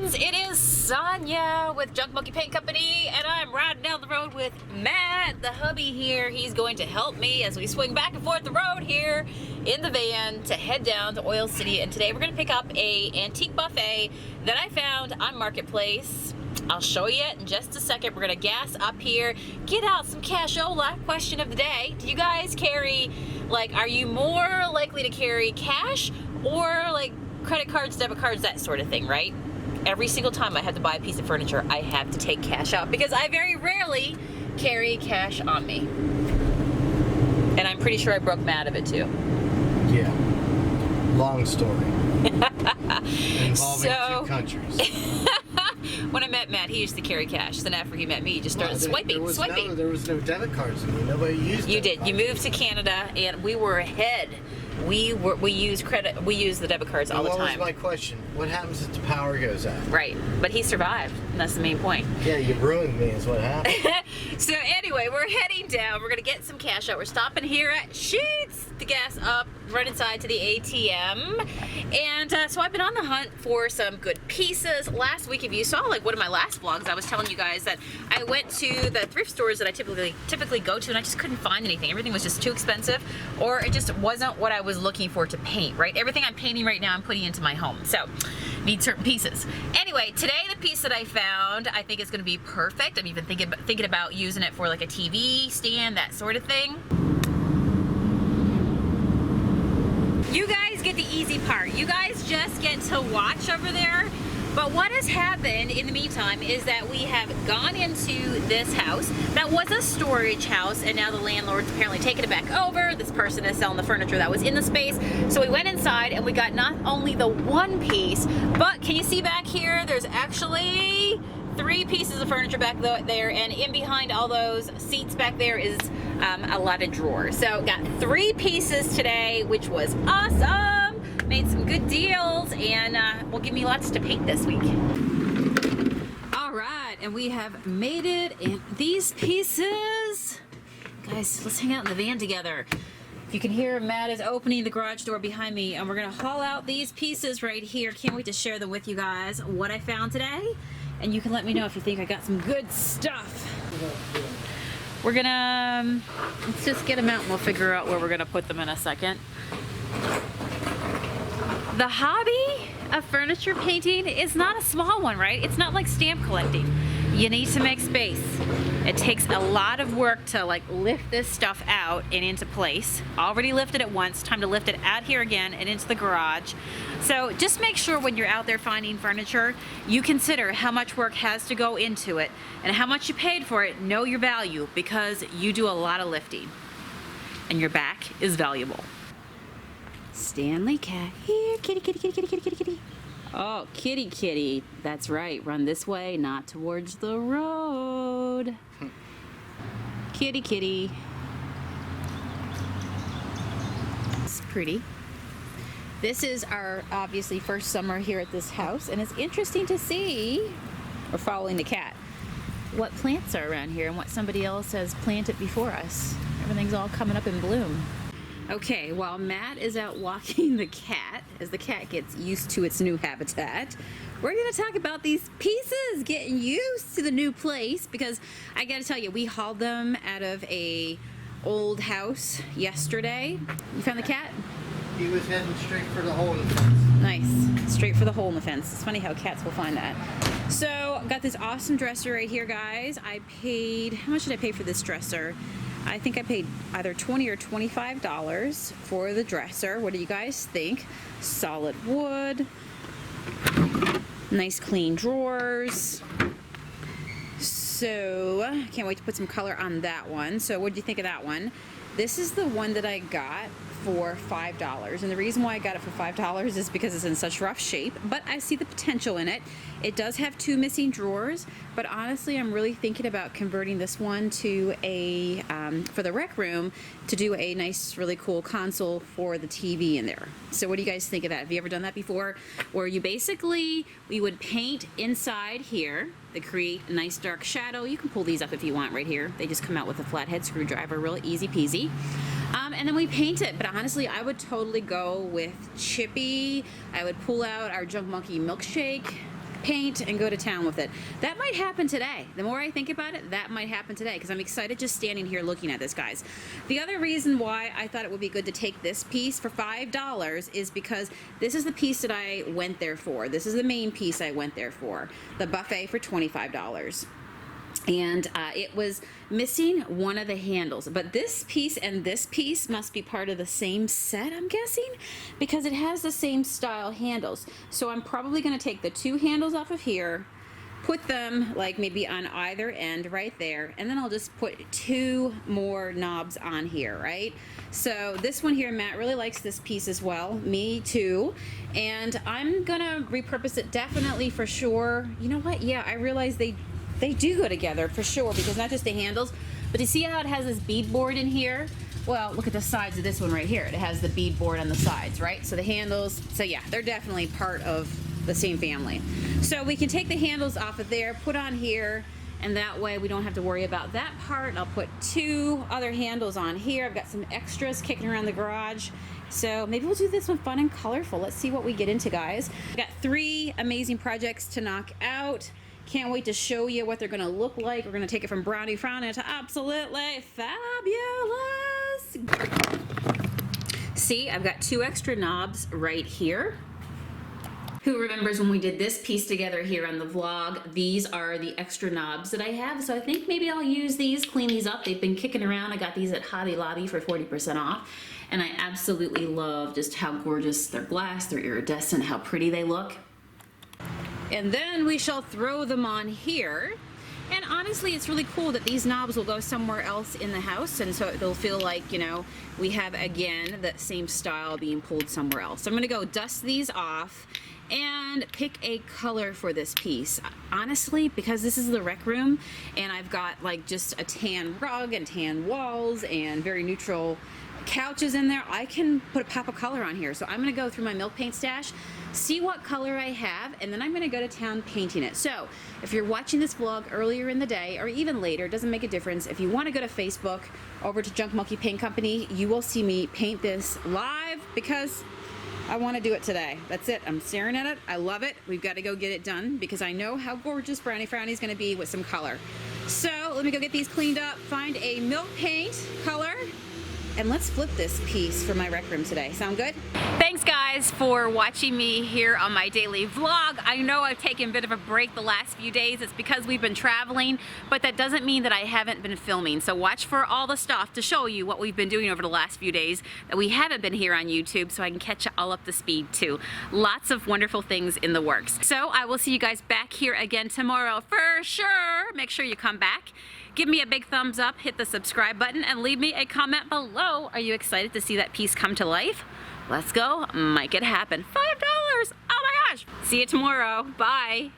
friends, it is Sonia with Junk Monkey Paint Company, and I'm riding down the road with Matt, the hubby here. He's going to help me as we swing back and forth the road here in the van to head down to Oil City. And today we're going to pick up a antique buffet that I found on Marketplace. I'll show you it in just a second. We're going to gas up here, get out some cashola. Question of the day: do you guys carry, like, are you more likely to carry cash or like credit cards, debit cards, that sort of thing, right? Every single time I have to buy a piece of furniture, I have to take cash out because I very rarely carry cash on me. And I'm pretty sure I broke Matt of it too. Yeah. Long story. Involving two countries. When I met Matt, he used to carry cash. Then after he met me, he just started swiping. There was no debit cards in me. Nobody used. You did. You moved to Canada, and we were ahead. We use credit. We use the debit cards all the time. What was my question? What happens if the power goes out? Right, but he survived, and that's the main point. Yeah, you ruined me, is what happened. So anyway, we're heading down. We're gonna get some cash out. We're stopping here at Sheets to gas up, run inside to the ATM, and so I've been on the hunt for some good pieces. Last week, if you saw like one of my last vlogs, I was telling you guys that I went to the thrift stores that I typically go to, and I just couldn't find anything. Everything was just too expensive, or it just wasn't what I was looking for to paint. Right? Everything I'm painting right now, I'm putting into my home. So need certain pieces. Anyway, today the piece that I found, I think is going to be perfect. I'm even thinking about using it for like a TV stand, that sort of thing. You guys get the easy part. You guys just get to watch over there. But what has happened in the meantime is that we have gone into this house that was a storage house, and now the landlord's apparently taken it back over. This person is selling the furniture that was in the space. So we went inside and we got not only the one piece, but can you see back here? There's actually 3 pieces of furniture back there, and in behind all those seats back there is a lot of drawers. So got 3 pieces today, which was awesome. Made some good deals, and will give me lots to paint this week. All right, and we have made it in these pieces. Guys, let's hang out in the van together. You can hear Matt is opening the garage door behind me, and we're gonna haul out these pieces right here. Can't wait to share them with you guys, what I found today. And you can let me know if you think I got some good stuff. We're gonna, let's just get them out and we'll figure out where we're gonna put them in a second. The hobby of furniture painting is not a small one, right? It's not like stamp collecting. You need to make space. It takes a lot of work to like lift this stuff out and into place. Already lifted it once, time to lift it out here again and into the garage. So just make sure when you're out there finding furniture, you consider how much work has to go into it and how much you paid for it. Know your value, because you do a lot of lifting and your back is valuable. Stanley cat, here, kitty, kitty, kitty, kitty, kitty, kitty, kitty. Oh, kitty, kitty. That's right. Run this way, not towards the road. Kitty, kitty. It's pretty. This is our, obviously, first summer here at this house, and it's interesting to see, we're following the cat, what plants are around here and what somebody else has planted before us. Everything's all coming up in bloom. Okay, while Matt is out walking the cat, as the cat gets used to its new habitat, we're going to talk about these pieces, getting used to the new place, because I got to tell you, we hauled them out of a old house yesterday. You found the cat? He was heading straight for the hole in the fence. Nice. Straight for the hole in the fence. It's funny how cats will find that. So, got this awesome dresser right here, guys. I paid, how much did I pay for this dresser? I think I paid either $20 or $25 for the dresser. What do you guys think? Solid wood, nice clean drawers. So, can't wait to put some color on that one. So what do you think of that one? This is the one that I got for $5, and the reason why I got it for $5 is because it's in such rough shape, but I see the potential in it. It does have 2 missing drawers, but honestly I'm really thinking about converting this one to a for the rec room, to do a nice really cool console for the TV in there. So what do you guys think of that? Have you ever done that before, where you basically, we would paint inside here to create a nice dark shadow? You can pull these up if you want right here. They just come out with a flathead screwdriver, real easy peasy. And then we paint it, but honestly I would totally go with Chippy. I would pull out our Junk Monkey milkshake paint and go to town with it. That might happen today. The more I think about it, that might happen today because I'm excited just standing here looking at this, guys. The other reason why I thought it would be good to take this piece for $5 is because this is the piece that I went there for. This is the main piece I went there for. The buffet for $25. And it was missing one of the handles, but this piece and this piece must be part of the same set, I'm guessing, because it has the same style handles. So I'm probably going to take the two handles off of here, put them like maybe on either end right there, and then I'll just put two more knobs on here, right? So this one here, Matt really likes this piece as well, me too, and I'm gonna repurpose it definitely for sure. You know what? Yeah, I realize they do go together for sure, because not just the handles, but you see how it has this beadboard in here? Well, look at the sides of this one right here. It has the beadboard on the sides, right? So the handles, so yeah, they're definitely part of the same family. So we can take the handles off of there, put on here, and that way we don't have to worry about that part. I'll put two other handles on here. I've got some extras kicking around the garage. So maybe we'll do this one fun and colorful. Let's see what we get into, guys. I've got 3 amazing projects to knock out. Can't wait to show you what they're gonna look like. We're gonna take it from Brownie Frownie to absolutely fabulous. See, I've got 2 extra knobs right here. Who remembers when we did this piece together here on the vlog? These are the extra knobs that I have. So I think maybe I'll use these, clean these up. They've been kicking around. I got these at Hobby Lobby for 40% off. And I absolutely love just how gorgeous they're glass, they're iridescent, how pretty they look. And then we shall throw them on here. And honestly, it's really cool that these knobs will go somewhere else in the house, and so it'll feel like, you know, we have again that same style being pulled somewhere else. So I'm gonna go dust these off and pick a color for this piece. Honestly, because this is the rec room and I've got like just a tan rug and tan walls and very neutral couches in there, I can put a pop of color on here. So I'm gonna go through my milk paint stash, see what color I have, and then I'm gonna go to town painting it. So if you're watching this vlog earlier in the day or even later, it doesn't make a difference. If you wanna go to Facebook, over to Junk Monkey Paint Company, you will see me paint this live because I wanna do it today. That's it, I'm staring at it, I love it. We've gotta go get it done because I know how gorgeous Brownie Frownie is gonna be with some color. So let me go get these cleaned up, find a milk paint color, and let's flip this piece for my rec room today. Sound good? Thanks guys for watching me here on my daily vlog. I know I've taken a bit of a break the last few days. It's because we've been traveling, but that doesn't mean that I haven't been filming. So watch for all the stuff to show you what we've been doing over the last few days that we haven't been here on YouTube, so I can catch you all up to speed too. Lots of wonderful things in the works. So I will see you guys back here again tomorrow for sure. Make sure you come back. Give me a big thumbs up, hit the subscribe button, and leave me a comment below. Are you excited to see that piece come to life? Let's go, make it happen. $5, oh my gosh. See you tomorrow, bye.